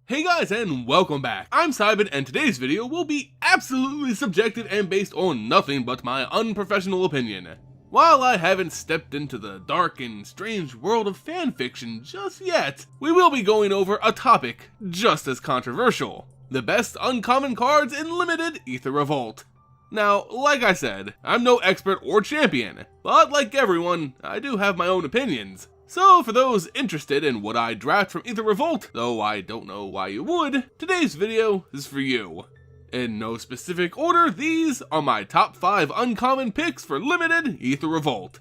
Hey guys, and welcome back. I'm Simon, and today's video will be absolutely subjective and based on nothing but my unprofessional opinion. While I haven't stepped into the dark and strange world of fanfiction just yet, we will be going over a topic just as controversial: the best uncommon cards in limited Aether Revolt. Now, like I said, I'm no expert or champion, but like everyone, I do have my own opinions. So for those interested in what I draft from Aether Revolt, though I don't know why you would, today's video is for you. In no specific order, these are my top 5 uncommon picks for limited Aether Revolt.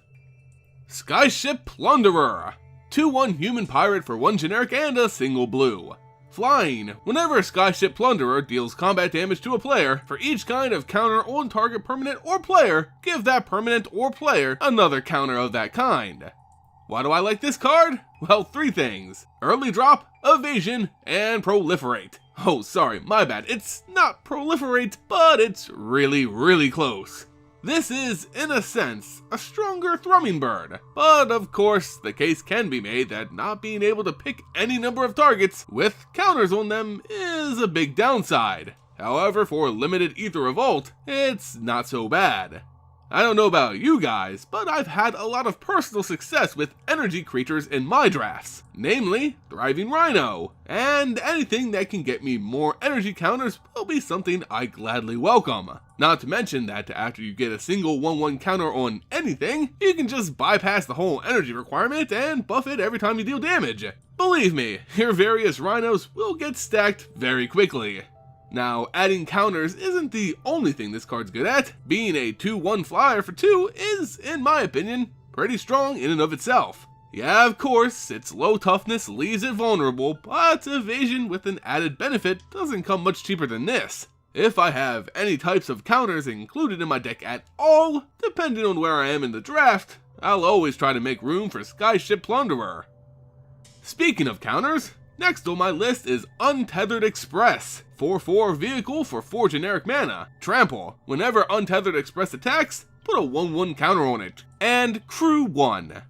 Skyship Plunderer. 2/1 human pirate for 1 generic and a single blue. Flying. Whenever a Skyship Plunderer deals combat damage to a player, for each kind of counter on target permanent or player, give that permanent or player another counter of that kind. Why do I like this card? Well, 3 things: early drop, evasion, and proliferate. Oh, sorry, my bad. It's not proliferate, but it's really close. This is, in a sense, a stronger Thrumming Bird, but of course, the case can be made that not being able to pick any number of targets with counters on them is a big downside. However, for limited Aether Revolt, it's not so bad. I don't know about you guys, but I've had a lot of personal success with energy creatures in my drafts, namely Thriving Rhino, and anything that can get me more energy counters will be something I gladly welcome. Not to mention that after you get a single 1/1 counter on anything, you can just bypass the whole energy requirement and buff it every time you deal damage. Believe me, your various rhinos will get stacked very quickly. Now, adding counters isn't the only thing this card's good at. Being a 2/1 flyer for 2 is, in my opinion, pretty strong in and of itself. Yeah, of course, its low toughness leaves it vulnerable, but evasion with an added benefit doesn't come much cheaper than this. If I have any types of counters included in my deck at all, depending on where I am in the draft, I'll always try to make room for Skyship Plunderer. Speaking of counters, next on my list is Untethered Express. 4/4 vehicle for 4 generic mana. Trample. Whenever Untethered Express attacks, put a 1/1 counter on it. And crew 1.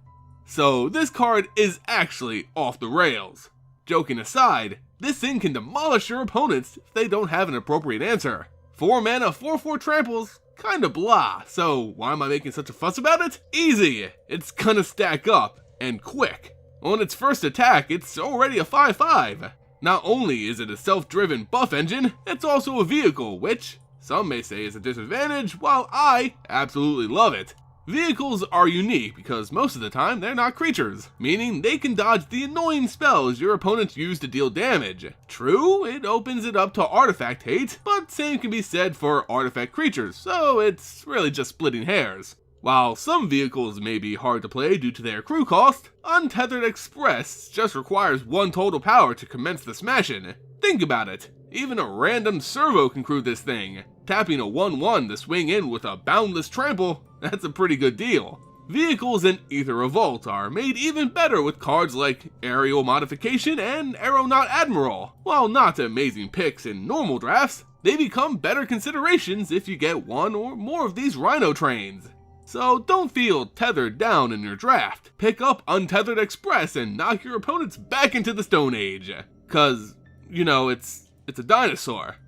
So this card is actually off the rails. Joking aside, this thing can demolish your opponents if they don't have an appropriate answer. 4 mana 4/4 tramples, kinda blah, so why am I making such a fuss about it? Easy! It's gonna stack up, and quick. On its first attack, it's already a 5/5. Not only is it a self-driven buff engine, it's also a vehicle, which some may say is a disadvantage, while I absolutely love it. Vehicles are unique because most of the time they're not creatures, meaning they can dodge the annoying spells your opponents use to deal damage. True, it opens it up to artifact hate, but same can be said for artifact creatures, so it's really just splitting hairs. While some vehicles may be hard to play due to their crew cost, Untethered Express just requires 1 total power to commence the smashing. Think about it, even a random servo can crew this thing. Tapping a 1/1 to swing in with a boundless trample, that's a pretty good deal. Vehicles in Aether Revolt are made even better with cards like Aerial Modification and Aeronaut Admiral. While not amazing picks in normal drafts, they become better considerations if you get 1 or more of these Rhino trains. So don't feel tethered down in your draft. Pick up Untethered Express and knock your opponents back into the Stone Age. Cause, you know, it's a dinosaur.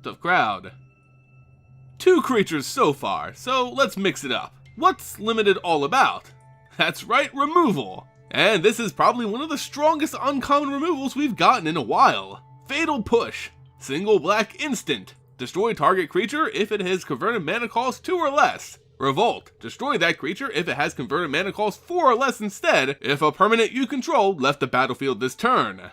Tough crowd. 2 creatures so far, so let's mix it up. What's limited all about? That's right, removal. And this is probably one of the strongest uncommon removals we've gotten in a while. Fatal Push. Single black instant. Destroy target creature if it has converted mana cost 2 or less. Revolt. Destroy that creature if it has converted mana cost 4 or less instead, if a permanent you control left the battlefield this turn.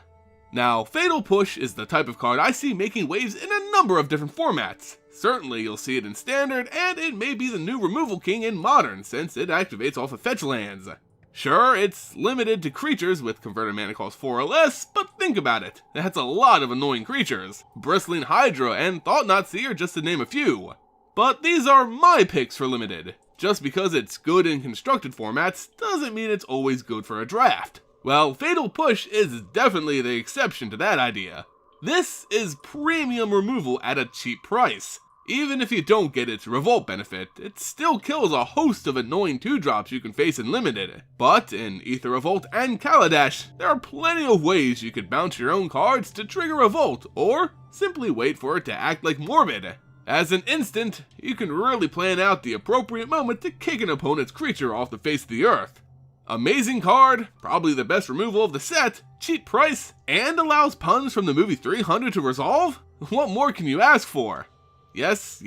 Now, Fatal Push is the type of card I see making waves in a number of different formats. Certainly you'll see it in Standard, and it may be the new removal king in Modern since it activates off of fetch lands. Sure, it's limited to creatures with converted mana cost 4 or less, but think about it, that's a lot of annoying creatures. Bristling Hydra and Thought-Knot Seer just to name a few. But these are my picks for limited. Just because it's good in constructed formats doesn't mean it's always good for a draft. Well, Fatal Push is definitely the exception to that idea. This is premium removal at a cheap price. Even if you don't get its Revolt benefit, it still kills a host of annoying 2-drops you can face in Limited. But in Aether Revolt and Kaladesh, there are plenty of ways you could bounce your own cards to trigger Revolt, or simply wait for it to act like Morbid. As an instant, you can really plan out the appropriate moment to kick an opponent's creature off the face of the earth. Amazing card, probably the best removal of the set, cheap price, and allows puns from the movie 300 to resolve? What more can you ask for? Yes,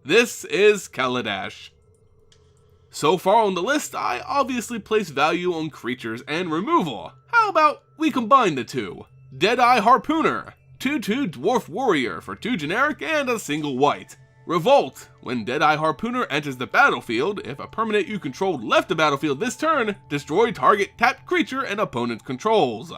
this is Kaladesh. So far on the list, I obviously place value on creatures and removal. How about we combine the two? I Harpooner, 2/2 Dwarf Warrior for 2 generic and a single white. Revolt, when I Harpooner enters the battlefield, if a permanent you controlled left the battlefield this turn, destroy target tapped creature and opponent controls.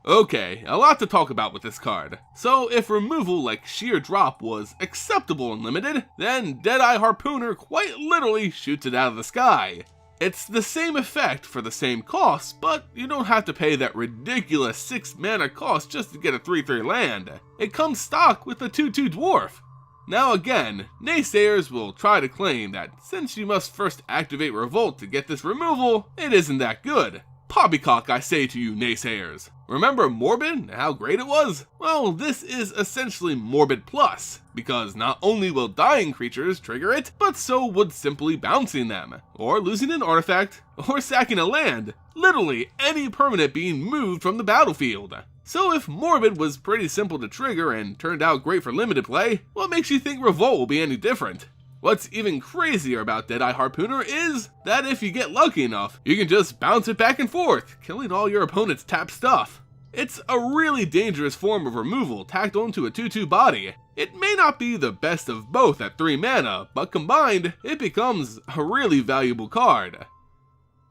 Okay, a lot to talk about with this card. So if removal like sheer drop was acceptable in Limited, then I Harpooner quite literally shoots it out of the sky. It's the same effect for the same cost, but you don't have to pay that ridiculous 6 mana cost just to get a 3/3 land. It comes stock with a 2/2 dwarf. Now again, naysayers will try to claim that since you must first activate Revolt to get this removal, it isn't that good. Poppycock, I say to you naysayers. Remember Morbid and how great it was? Well, this is essentially Morbid Plus, because not only will dying creatures trigger it, but so would simply bouncing them, or losing an artifact, or sacking a land. Literally any permanent being moved from the battlefield. So if Morbid was pretty simple to trigger and turned out great for Limited play, what makes you think Revolt will be any different? What's even crazier about I Harpooner is that if you get lucky enough, you can just bounce it back and forth, killing all your opponent's tapped stuff. It's a really dangerous form of removal tacked onto a 2/2 body. It may not be the best of both at 3 mana, but combined, it becomes a really valuable card.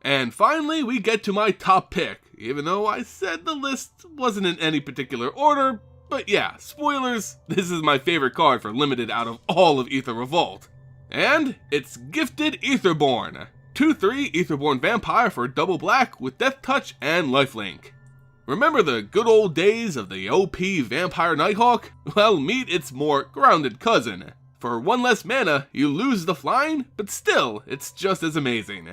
And finally, we get to my top pick, even though I said the list wasn't in any particular order, but yeah, spoilers, this is my favorite card for Limited out of all of Aether Revolt. And it's Gifted Aetherborn, 2/3 Aetherborn Vampire for double black with Death Touch and Lifelink. Remember the good old days of the OP Vampire Nighthawk? Well, meet its more grounded cousin. For 1 less mana, you lose the flying, but still, it's just as amazing.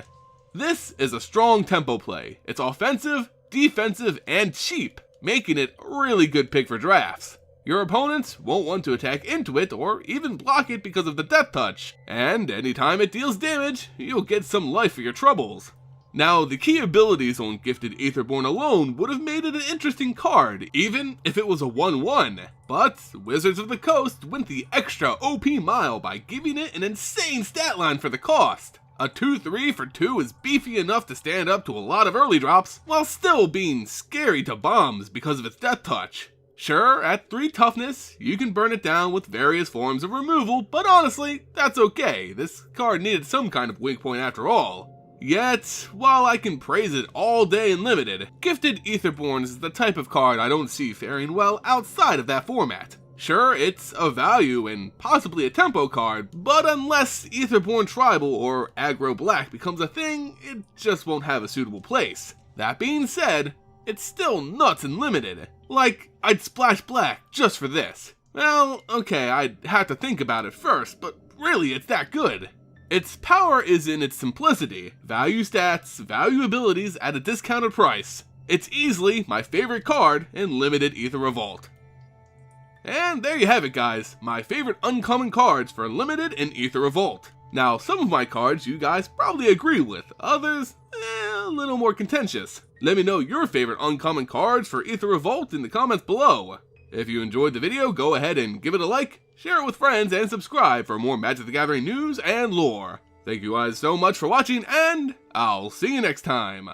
This is a strong tempo play. It's offensive, defensive, and cheap, making it a really good pick for drafts. Your opponents won't want to attack into it or even block it because of the Death Touch, and anytime it deals damage, you'll get some life for your troubles. Now, the key abilities on Gifted Aetherborn alone would have made it an interesting card, even if it was a 1/1. But Wizards of the Coast went the extra OP mile by giving it an insane stat line for the cost. A 2/3 for 2 is beefy enough to stand up to a lot of early drops, while still being scary to bombs because of its Death Touch. Sure, at 3 toughness, you can burn it down with various forms of removal, but honestly, that's okay. This card needed some kind of weak point after all. Yet, while I can praise it all day in Limited, Gifted Aetherborn is the type of card I don't see faring well outside of that format. Sure, it's a value and possibly a tempo card, but unless Aetherborn Tribal or Aggro Black becomes a thing, it just won't have a suitable place. That being said, it's still nuts and Limited. Like, I'd splash black just for this. Well, okay, I'd have to think about it first, but really it's that good. Its power is in its simplicity, value stats, value abilities at a discounted price. It's easily my favorite card in Limited Aether Revolt. And there you have it guys, my favorite uncommon cards for Limited in Aether Revolt. Now some of my cards you guys probably agree with, others, a little more contentious. Let me know your favorite uncommon cards for Aether Revolt in the comments below. If you enjoyed the video, go ahead and give it a like, share it with friends, and subscribe for more Magic the Gathering news and lore. Thank you guys so much for watching, and I'll see you next time.